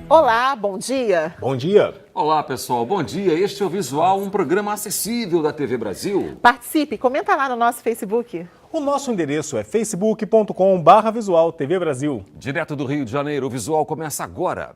Olá, bom dia. Bom dia. Olá, pessoal. Bom dia. Este é o Visual, um programa acessível da TV Brasil. Participe, comenta lá no nosso Facebook. O nosso endereço é facebook.com/Visual TV Brasil. Direto do Rio de Janeiro, o Visual começa agora.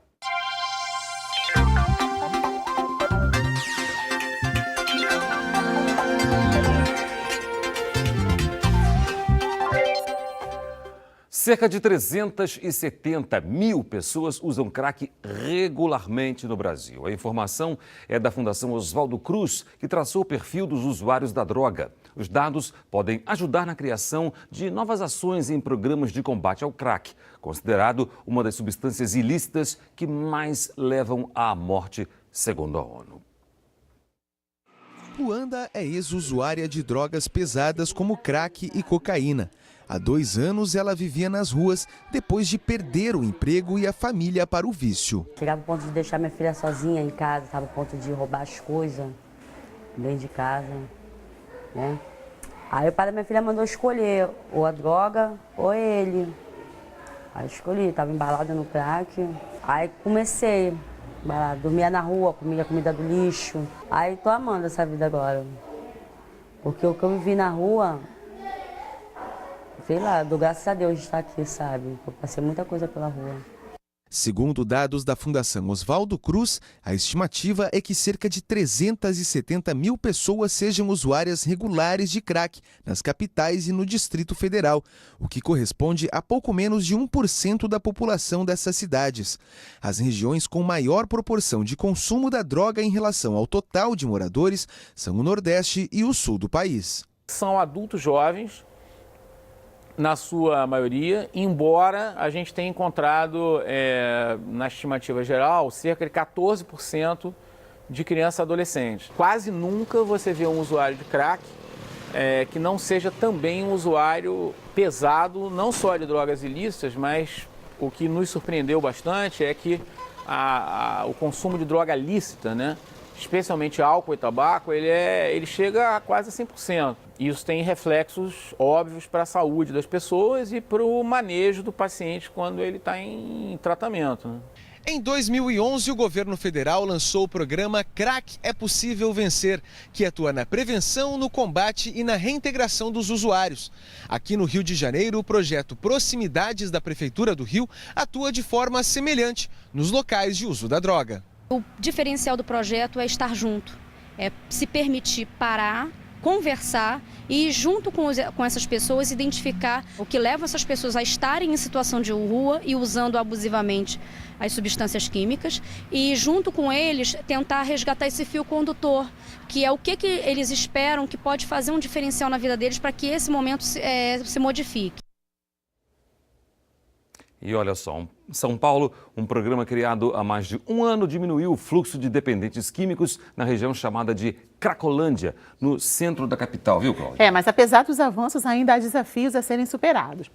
Cerca de 370 mil pessoas usam crack regularmente no Brasil. A informação é da Fundação Oswaldo Cruz, que traçou o perfil dos usuários da droga. Os dados podem ajudar na criação de novas ações em programas de combate ao crack, considerado uma das substâncias ilícitas que mais levam à morte, segundo a ONU. Luanda é ex-usuária de drogas pesadas como crack e cocaína. Há 2 anos, ela vivia nas ruas depois de perder o emprego e a família para o vício. Chegava ao ponto de deixar minha filha sozinha em casa, estava ao ponto de roubar as coisas dentro de casa, né? Aí o pai da minha filha mandou escolher ou a droga ou ele. Aí eu escolhi, estava embalada no crack. Aí comecei, dormia na rua, comia comida do lixo. Aí tô amando essa vida agora. Porque o que eu vivi na rua... Sei lá, dou graças a Deus de estar aqui, sabe? Eu passei muita coisa pela rua. Segundo dados da Fundação Oswaldo Cruz, a estimativa é que cerca de 370 mil pessoas sejam usuárias regulares de crack nas capitais e no Distrito Federal, o que corresponde a pouco menos de 1% da população dessas cidades. As regiões com maior proporção de consumo da droga em relação ao total de moradores são o Nordeste e o Sul do país. São adultos jovens, na sua maioria, embora a gente tenha encontrado, na estimativa geral, cerca de 14% de crianças e adolescentes. Quase nunca você vê um usuário de crack que não seja também um usuário pesado, não só de drogas ilícitas, mas o que nos surpreendeu bastante é que o consumo de droga lícita, né, especialmente álcool e tabaco, ele chega a quase 100%. Isso tem reflexos óbvios para a saúde das pessoas e para o manejo do paciente quando ele está em tratamento, né? Em 2011, o governo federal lançou o programa Crack é Possível Vencer, que atua na prevenção, no combate e na reintegração dos usuários. Aqui no Rio de Janeiro, o projeto Proximidades da Prefeitura do Rio atua de forma semelhante nos locais de uso da droga. O diferencial do projeto é estar junto, é se permitir parar, conversar e junto com essas pessoas identificar o que leva essas pessoas a estarem em situação de rua e usando abusivamente as substâncias químicas e junto com eles tentar resgatar esse fio condutor, que é o que eles esperam que pode fazer um diferencial na vida deles para que esse momento se modifique. E olha só, São Paulo, um programa criado há mais de 1 ano diminuiu o fluxo de dependentes químicos na região chamada de Cracolândia, no centro da capital, viu, Cláudia? Mas apesar dos avanços, ainda há desafios a serem superados.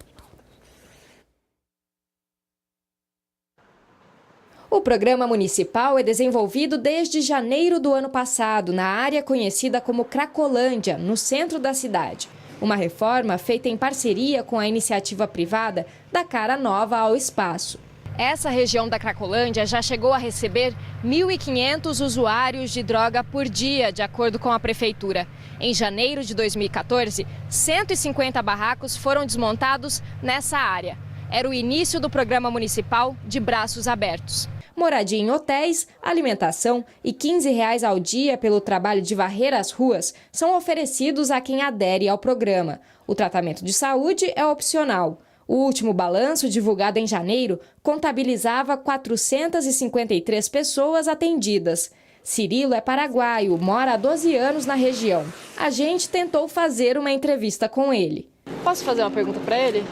O programa municipal é desenvolvido desde janeiro do ano passado, na área conhecida como Cracolândia, no centro da cidade. Uma reforma feita em parceria com a iniciativa privada dá cara nova ao espaço. Essa região da Cracolândia já chegou a receber 1.500 usuários de droga por dia, de acordo com a prefeitura. Em janeiro de 2014, 150 barracos foram desmontados nessa área. Era o início do programa municipal de Braços Abertos. Moradia em hotéis, alimentação e R$ 15 ao dia pelo trabalho de varrer as ruas são oferecidos a quem adere ao programa. O tratamento de saúde é opcional. O último balanço, divulgado em janeiro, contabilizava 453 pessoas atendidas. Cirilo é paraguaio, mora há 12 anos na região. A gente tentou fazer uma entrevista com ele. Posso fazer uma pergunta para ele?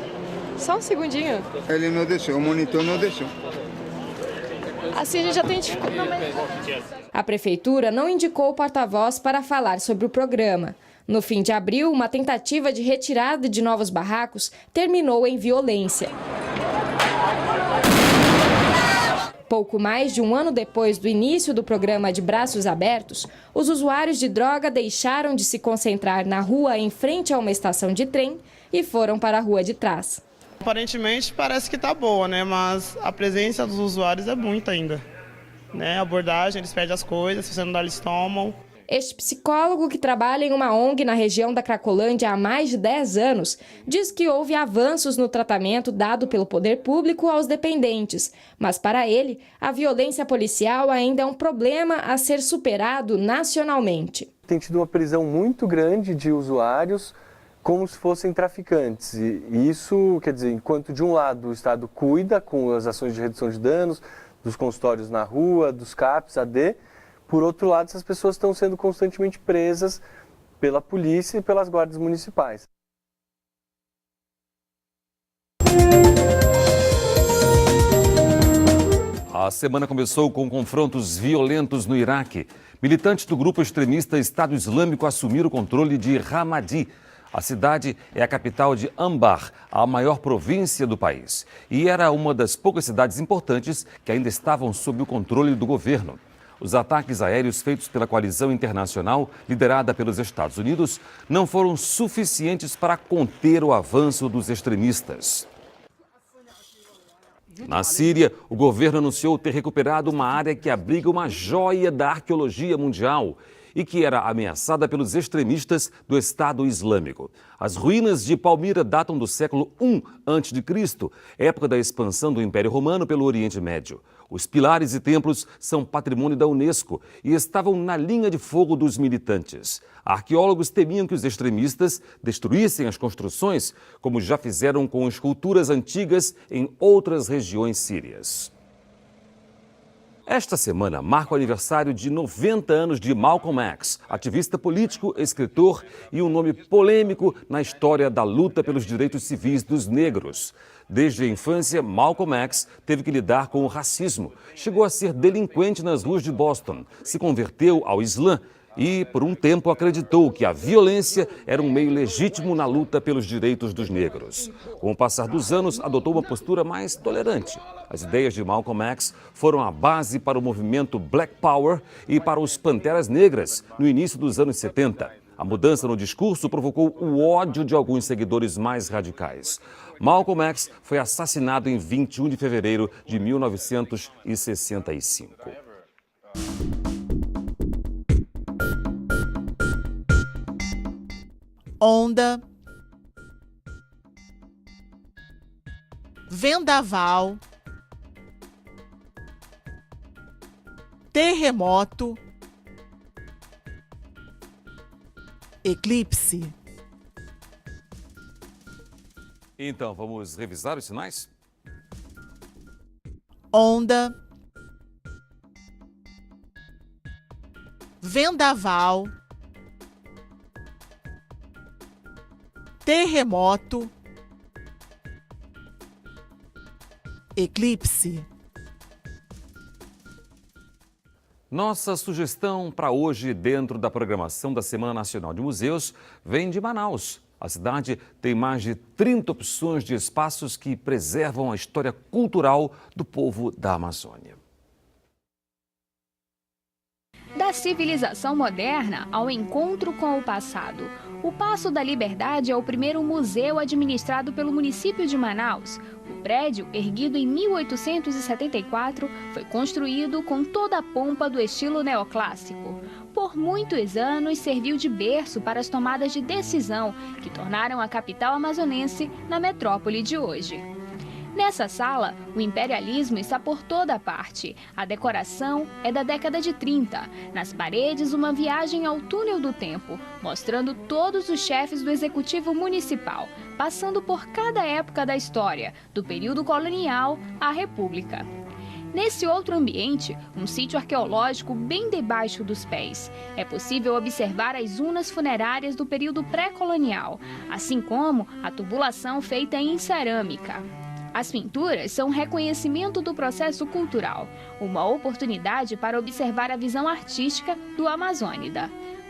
Só um segundinho. Ele não deixou, o monitor não deixou. Assim a gente já tem dificuldade. A prefeitura não indicou o porta-voz para falar sobre o programa. No fim de abril, uma tentativa de retirada de novos barracos terminou em violência. Pouco mais de 1 ano depois do início do programa de Braços Abertos, os usuários de droga deixaram de se concentrar na rua em frente a uma estação de trem e foram para a rua de trás. Aparentemente parece que está boa, né? Mas a presença dos usuários é muita ainda. Né? A abordagem, eles pedem as coisas, se você não dá, eles tomam. Este psicólogo, que trabalha em uma ONG na região da Cracolândia há mais de 10 anos, diz que houve avanços no tratamento dado pelo poder público aos dependentes, mas para ele, a violência policial ainda é um problema a ser superado nacionalmente. Tem tido uma prisão muito grande de usuários como se fossem traficantes. E isso, quer dizer, enquanto de um lado o Estado cuida com as ações de redução de danos, dos consultórios na rua, dos CAPs, AD, por outro lado, essas pessoas estão sendo constantemente presas pela polícia e pelas guardas municipais. A semana começou com confrontos violentos no Iraque. Militantes do grupo extremista Estado Islâmico assumiram o controle de Ramadi. A cidade é a capital de Anbar, a maior província do país. E era uma das poucas cidades importantes que ainda estavam sob o controle do governo. Os ataques aéreos feitos pela coalizão internacional, liderada pelos Estados Unidos, não foram suficientes para conter o avanço dos extremistas. Na Síria, o governo anunciou ter recuperado uma área que abriga uma joia da arqueologia mundial e que era ameaçada pelos extremistas do Estado Islâmico. As ruínas de Palmira datam do século I a.C., época da expansão do Império Romano pelo Oriente Médio. Os pilares e templos são patrimônio da Unesco e estavam na linha de fogo dos militantes. Arqueólogos temiam que os extremistas destruíssem as construções, como já fizeram com esculturas antigas em outras regiões sírias. Esta semana marca o aniversário de 90 anos de Malcolm X, ativista político, escritor e um nome polêmico na história da luta pelos direitos civis dos negros. Desde a infância, Malcolm X teve que lidar com o racismo. Chegou a ser delinquente nas ruas de Boston, se converteu ao Islã e, por um tempo, acreditou que a violência era um meio legítimo na luta pelos direitos dos negros. Com o passar dos anos, adotou uma postura mais tolerante. As ideias de Malcolm X foram a base para o movimento Black Power e para os Panteras Negras no início dos anos 70. A mudança no discurso provocou o ódio de alguns seguidores mais radicais. Malcolm X foi assassinado em 21 de fevereiro de 1965. Onda, vendaval, terremoto, eclipse. Então, vamos revisar os sinais? Onda, vendaval, terremoto, eclipse. Nossa sugestão para hoje, dentro da programação da Semana Nacional de Museus, vem de Manaus. A cidade tem mais de 30 opções de espaços que preservam a história cultural do povo da Amazônia. Da civilização moderna ao encontro com o passado. O Paço da Liberdade é o primeiro museu administrado pelo município de Manaus. O prédio, erguido em 1874, foi construído com toda a pompa do estilo neoclássico. Por muitos anos, serviu de berço para as tomadas de decisão que tornaram a capital amazonense na metrópole de hoje. Nessa sala, o imperialismo está por toda parte. A decoração é da década de 30. Nas paredes, uma viagem ao túnel do tempo, mostrando todos os chefes do executivo municipal, passando por cada época da história, do período colonial à república. Nesse outro ambiente, um sítio arqueológico bem debaixo dos pés. É possível observar as urnas funerárias do período pré-colonial, assim como a tubulação feita em cerâmica. As pinturas são um reconhecimento do processo cultural, uma oportunidade para observar a visão artística do amazônida.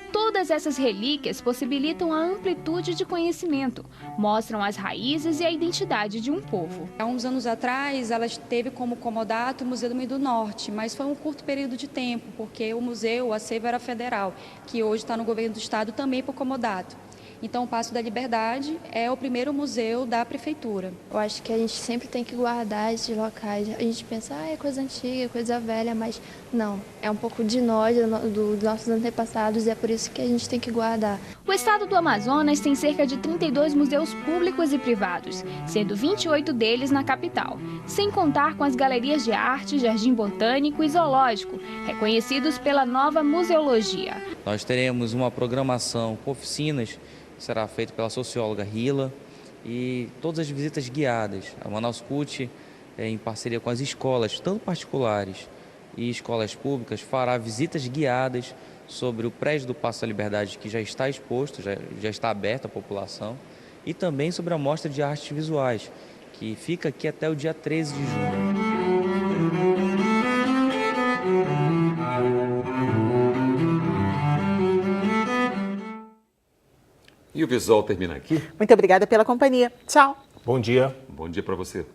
Todas essas relíquias possibilitam a amplitude de conhecimento, mostram as raízes e a identidade de um povo. Há uns anos atrás, ela teve como comodato o Museu do Meio do Norte, mas foi um curto período de tempo, porque o museu, o acervo era federal, que hoje está no governo do estado também por comodato. Então, o Paço da Liberdade é o primeiro museu da prefeitura. Eu acho que a gente sempre tem que guardar esses locais. A gente pensa, é coisa antiga, coisa velha, mas não. É um pouco de nós, dos nossos antepassados, e é por isso que a gente tem que guardar. O estado do Amazonas tem cerca de 32 museus públicos e privados, sendo 28 deles na capital, sem contar com as galerias de arte, jardim botânico e zoológico, reconhecidos pela nova museologia. Nós teremos uma programação com oficinas, que será feita pela socióloga Rila, e todas as visitas guiadas. A Manaus Cult, em parceria com as escolas, tanto particulares e escolas públicas, fará visitas guiadas sobre o prédio do Paço da Liberdade, que já está exposto, já está aberto à população, e também sobre a mostra de artes visuais, que fica aqui até o dia 13 de junho. E o Visual termina aqui. Muito obrigada pela companhia. Tchau. Bom dia. Bom dia para você.